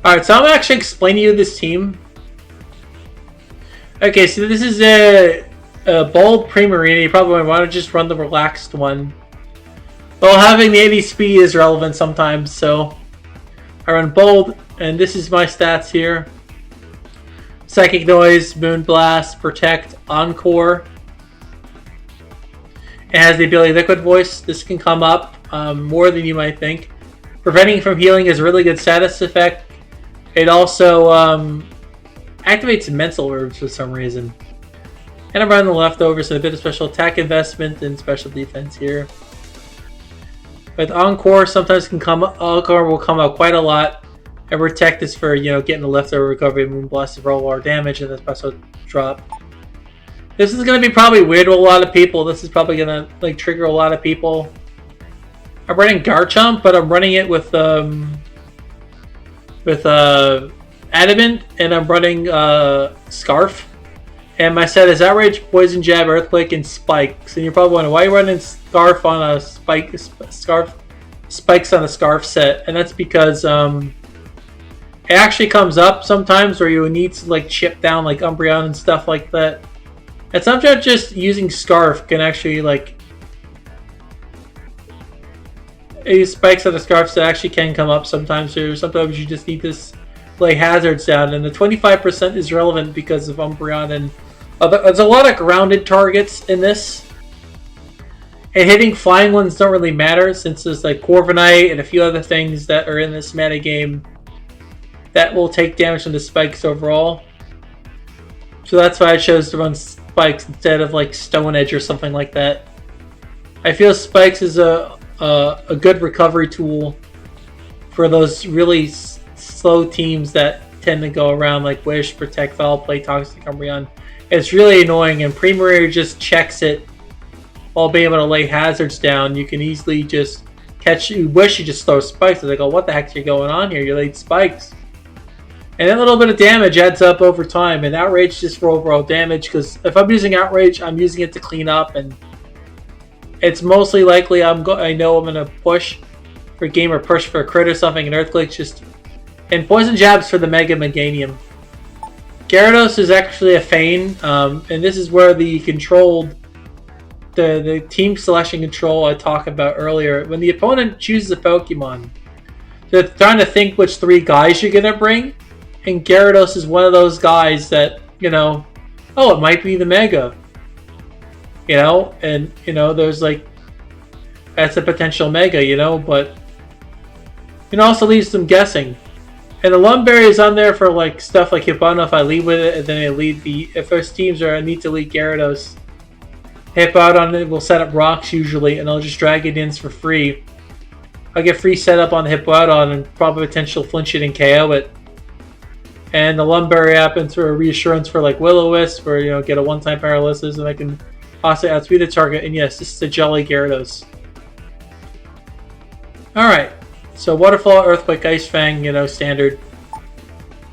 Alright, so I'm actually explaining you this team. Okay, so this is a bold pre-marine. You probably want to just run the relaxed one. Well, having the 80 speed is relevant sometimes, so I run bold, and this is my stats here. Psychic Noise, Moon Blast, Protect, Encore. It has the ability Liquid Voice. This can come up more than you might think. Preventing from healing is a really good status effect. It also activates mental herbs for some reason. And I'm running the leftovers and a bit of special attack investment and special defense here. But Encore sometimes Encore will come out quite a lot. And Protect is for, getting the leftover recovery, Moon Blast for all our damage, and the special drop. This is going to be probably weird to a lot of people. This is probably going to trigger a lot of people. I'm running Garchomp, but I'm running it with Adamant, and I'm running Scarf. And my set is Outrage, Poison Jab, Earthquake, and Spikes. And you're probably wondering why you're running Scarf on a Spikes on a Scarf set, and that's because it actually comes up sometimes where you need to chip down Umbreon and stuff like that. And sometimes just using Scarf can actually use Spikes on a Scarf set actually can come up sometimes. Or sometimes you just need to lay hazards down, and the 25% is relevant because of Umbreon and there's a lot of grounded targets in this. And hitting flying ones don't really matter since there's Corviknight and a few other things that are in this meta game that will take damage from the Spikes overall. So that's why I chose to run Spikes instead of Stone Edge or something like that. I feel Spikes is a good recovery tool for those really slow teams that tend to go around like Wish, Protect, Foul Play, Toxic Umbreon. It's really annoying, and Premier just checks it while being able to lay hazards down. You can easily just catch. You wish you just throw Spikes. They go, what the heck's going on here? You laid Spikes. And that little bit of damage adds up over time, and Outrage just for overall damage, because if I'm using Outrage, I'm using it to clean up, and it's mostly likely I know I'm going to push for a game or push for a crit or something, and Earthquake's just... And Poison Jab's for the Mega Meganium. Gyarados is actually a feign, and this is where the controlled... The team selection control I talked about earlier. When the opponent chooses a Pokemon, they're trying to think which 3 guys you're going to bring. And Gyarados is one of those guys that, oh, it might be the Mega. And, there's that's a potential Mega, but it also leaves them guessing. And the Lumberry is on there for stuff like Hippono if I lead with it, and then I lead if those teams are I need to lead Gyarados. Hip out on it, we'll set up rocks usually, and I'll just drag it in for free. I'll get free setup on the Hippowdon and probably potential flinch it and KO it. And the Lumberry happens for a reassurance for Will-O-Wisp, or get a one-time paralysis, and I can possibly outspeed the target. And yes, this is the Jolly Gyarados. Alright, so Waterfall, Earthquake, Ice Fang, standard.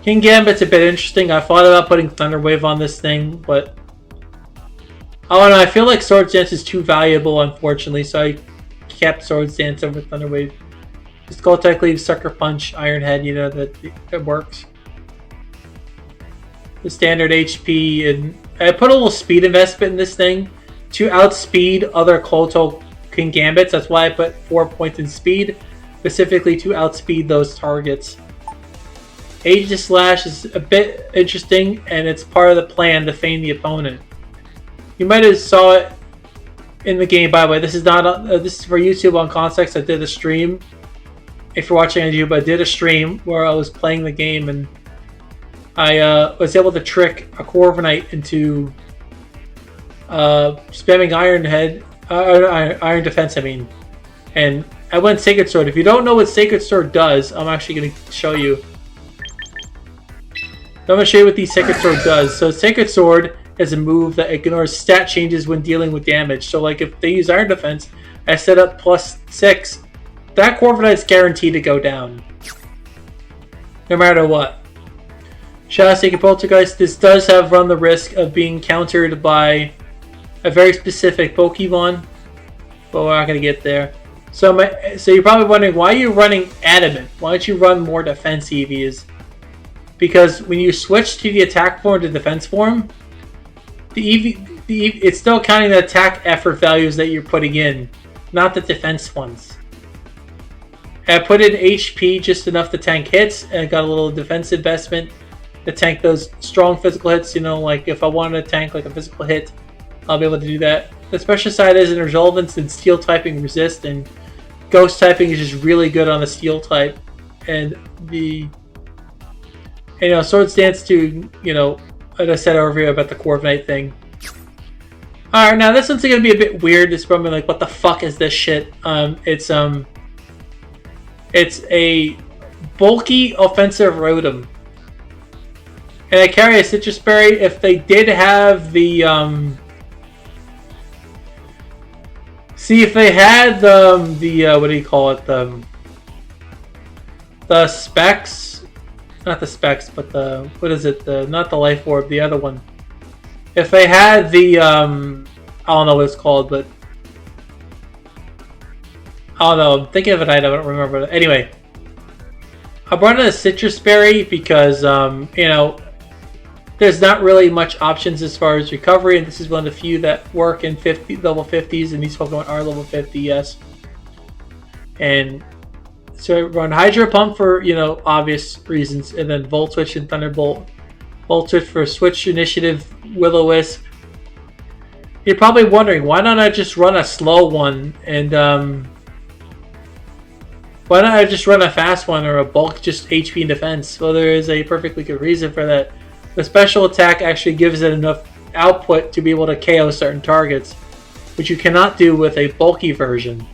King Gambit's a bit interesting. I thought about putting Thunder Wave on this thing, but I don't know, I feel like Swords Dance is too valuable, unfortunately, so I kept Swords Dance over Thunder Wave. Just Skull Tech leaves Sucker Punch, Iron Head, that works. The standard HP, and I put a little speed investment in this thing to outspeed other Koto King Gambits. That's why I put 4 points in speed, specifically to outspeed those targets. Aegis Slash is a bit interesting, and it's part of the plan to feign the opponent. You might have saw it in the game, by the way. This is not this is for YouTube on Context. I did a stream. If you're watching on YouTube, I did a stream where I was playing the game, and I was able to trick a Corviknight into spamming Iron Defense, and I went Sacred Sword. If you don't know what Sacred Sword does, I'm actually going to show you. I'm going to show you what the Sacred Sword does. So Sacred Sword is a move that ignores stat changes when dealing with damage. So if they use Iron Defense, I set up +6. That Corviknight's guaranteed to go down, no matter what. Shadowseeker Poltergeist, this does run the risk of being countered by a very specific Pokemon, but we're not going to get there. So you're probably wondering, why are you running Adamant? Why don't you run more defense EVs? because when you switch to the attack form to defense form, it's still counting the attack effort values that you're putting in, not the defense ones. And I put in HP just enough to tank hits, and I got a little defense investment to tank those strong physical hits. You know, like if I wanted to tank like a physical hit, I'll be able to do that. The special side is in relevance and steel typing resist, and ghost typing is just really good on the steel type. And Sword Stance too, as I said earlier about the Corviknight thing. Alright, now this one's gonna be a bit weird. It's probably like, what the fuck is this shit? It's a bulky offensive Rotom. And I carry a Citrus Berry. If they did have the see if they had the what do you call it? The specs, not the specs, but the, what is it? Not the Life Orb, the other one. If they had the I don't know what it's called, but I don't know. I'm thinking of an item. I don't remember. Anyway, I brought in a Citrus Berry because there's not really much options as far as recovery, and this is one of the few that work in level 50s, and these Pokemon are level 50, yes. And so I run Hydro Pump for obvious reasons, and then Volt Switch and Thunderbolt. Volt Switch for Switch Initiative, Will-O-Wisp. You're probably wondering, why don't I just run a slow one, and why don't I just run a fast one or a bulk just HP and defense? Well, there is a perfectly good reason for that. The special attack actually gives it enough output to be able to KO certain targets, which you cannot do with a bulky version.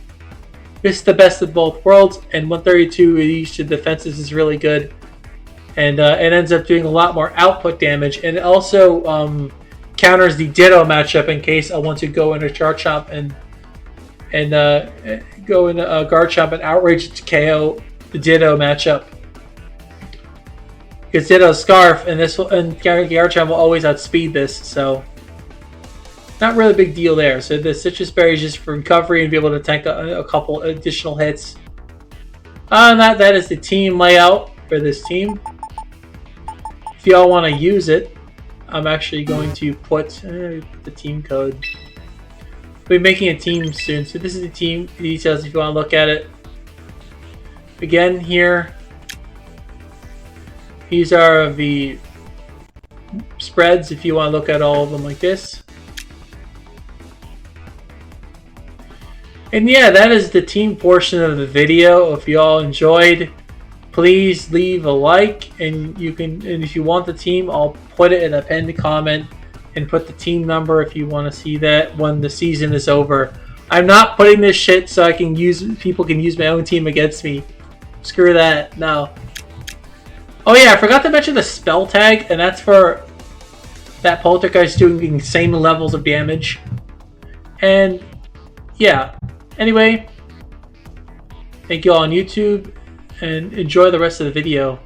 This is the best of both worlds, and 132 each to defenses is really good. And it ends up doing a lot more output damage, and it also counters the Ditto matchup in case I want to go into Garchomp and go into Garchomp and outrage to KO the Ditto matchup. Because Ditto's Scarf and Garchomp will always outspeed this, so not really a big deal there. So the Citrus Berry is just for recovery and be able to tank a couple additional hits. That is the team layout for this team. If y'all want to use it, I'm actually going to put the team code. We'll be making a team soon, so this is the team details if you want to look at it. Again, here, these are the spreads if you want to look at all of them like this. And yeah, that is the team portion of the video. If you all enjoyed, please leave a like, and if you want the team, I'll put it in a pinned comment and put the team number if you want to see that when the season is over. I'm not putting this shit so people can use my own team against me. Screw that. No. Oh yeah, I forgot to mention the spell tag, and that's for that Poltergeist doing the same levels of damage. And yeah. Anyway, thank you all on YouTube, and enjoy the rest of the video.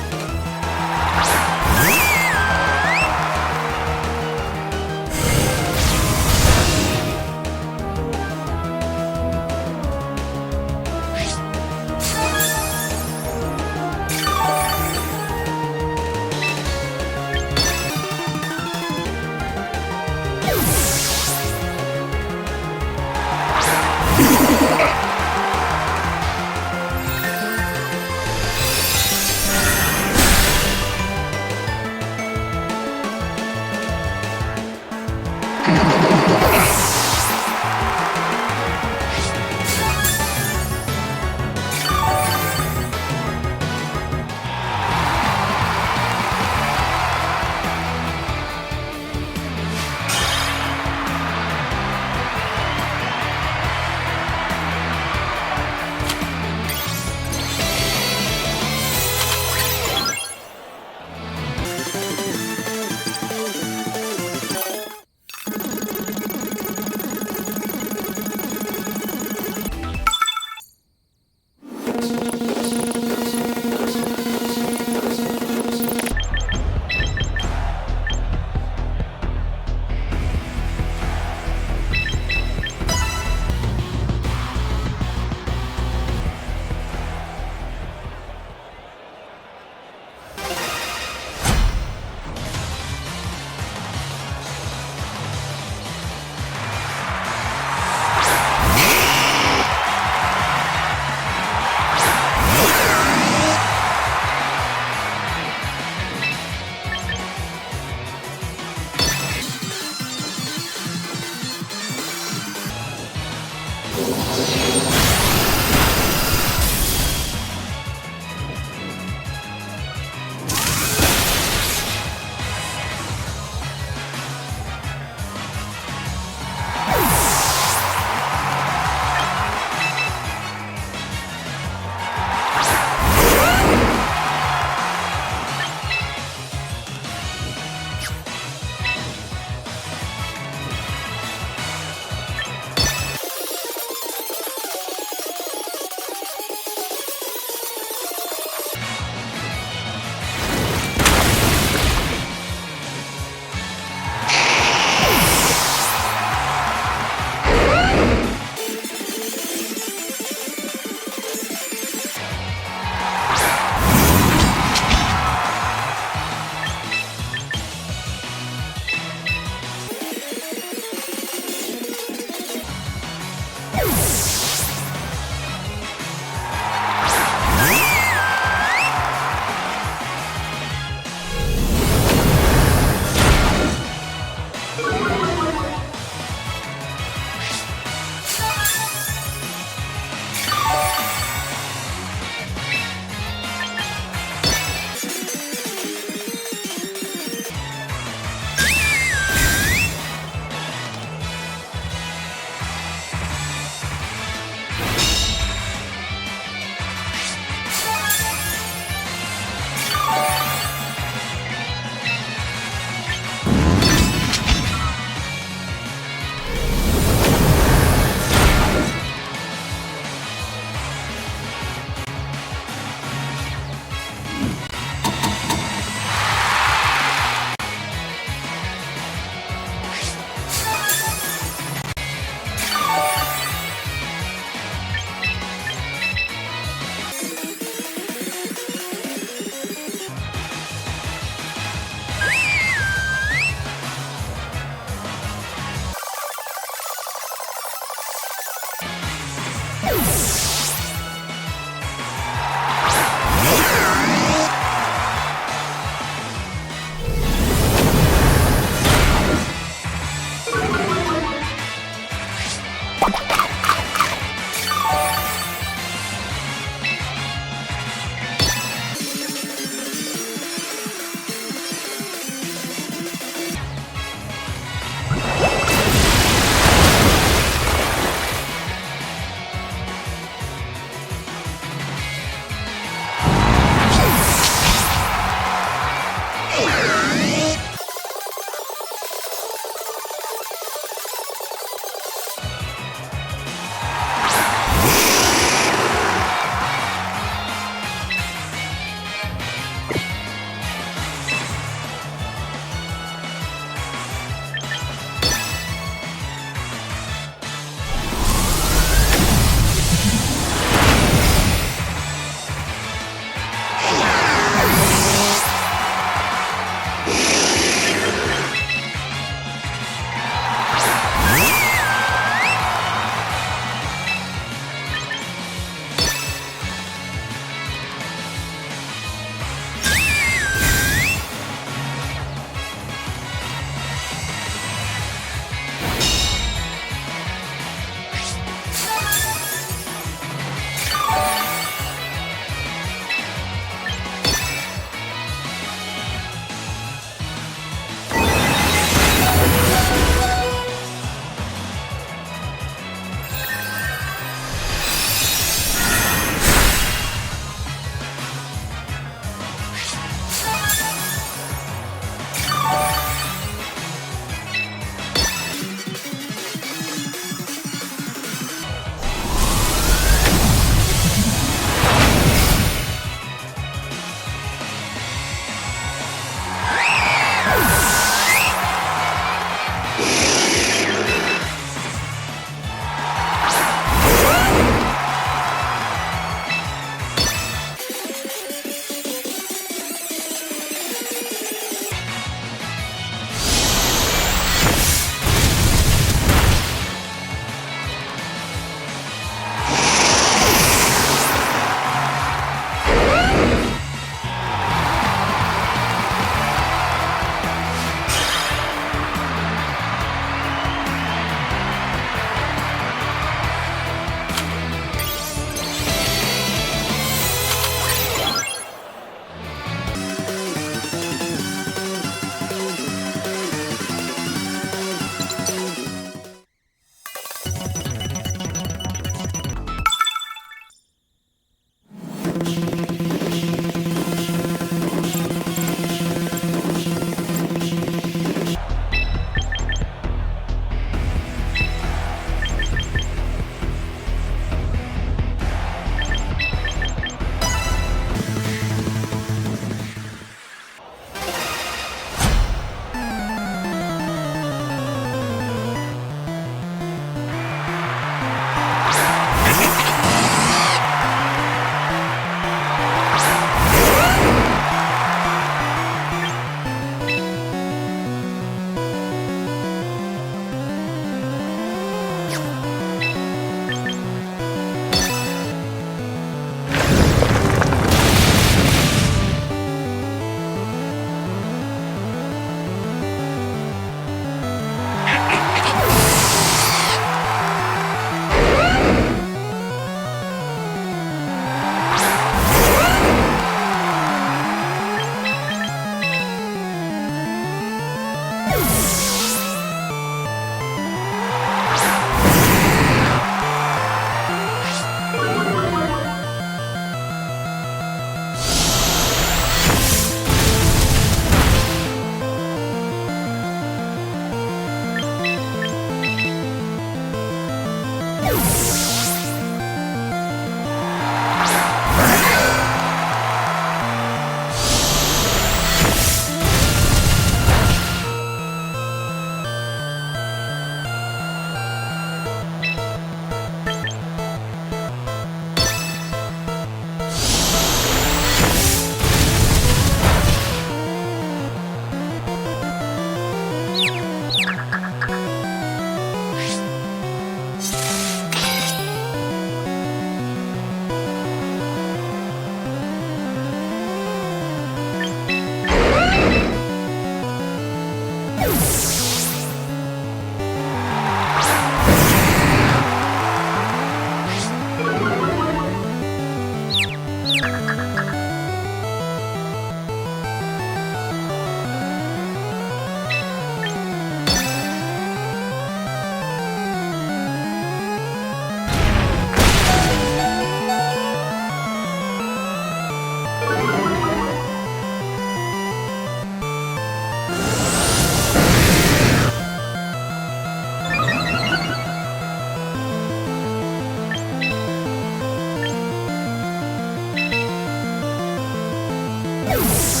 You